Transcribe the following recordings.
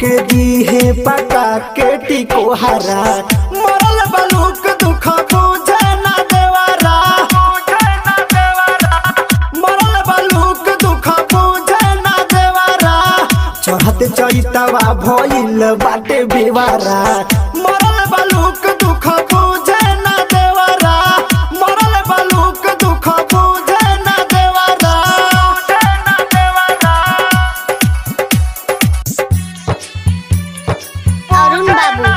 के दीहे पका के टिकोहरा मरल बलूक दुख बुझे ना देवरा मरल बलूक दुख बुझे ना देवरा चढ़ते चैतवा भइल बाटे बेवारा मरल बलूक दुख बुझे ना देवरा मरल बलूक दुख बुझे ना देवरा अरुण बाबू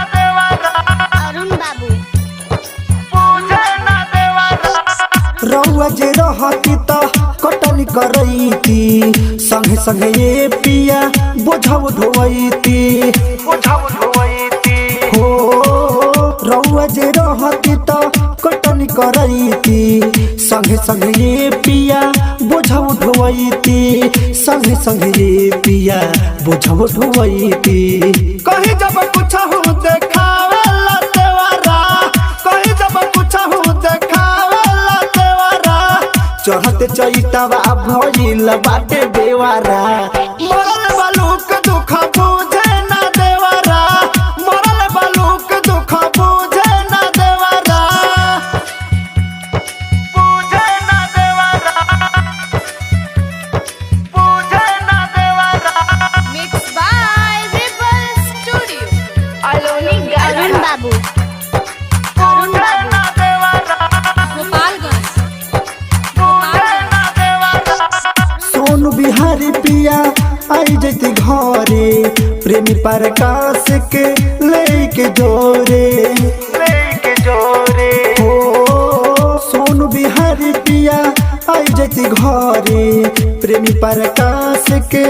रउआ जे रहती त कटनी करैती संगे संगे ये पिया बोझव ढोवैती हो रउआ जे रहती त कटनी करैती संगे संगे ये पिया बोझव ढोवैती संगे संगे ये पिया बोझव ढोवैती कहीं जब कुछ हो देखावेला तेवारा कहीं जब कुछ हो देखावेला तेवारा चढ़ते चैतवा भइल बाटे बेवारा मरल बलूक दुख बुझे ना देवरा मरल बलूक दुख बुझे ना देवरा बुझे ना देवरा बुझे ना देवरा mix by ripple studio Arun Babu Sonu Bihari पिया आई जैती घरे प्रेमी प्रकाश के लेके जोरे हो सोनू बिहारी पिया आई जैती घरे प्रेमी प्रकाश के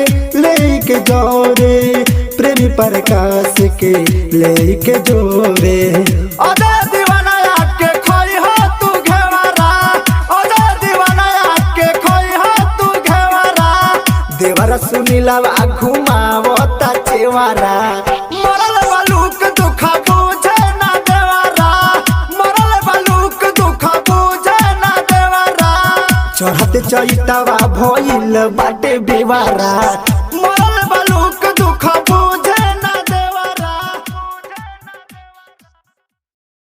लेके जोरे प्रेमी प्रकाश के लेके जोरे अरे दीवाना के खोई हो तू घेवरा अरे दीवाना के खोई हो तू घेवरा देवरा सुनीलवा घुमावता चेवारा मरल बलूक दुख बुझे ना देवरा मरल बलूक दुख बुझे ना देवरा चढ़ते चैतवा भइल बाटे बेवारा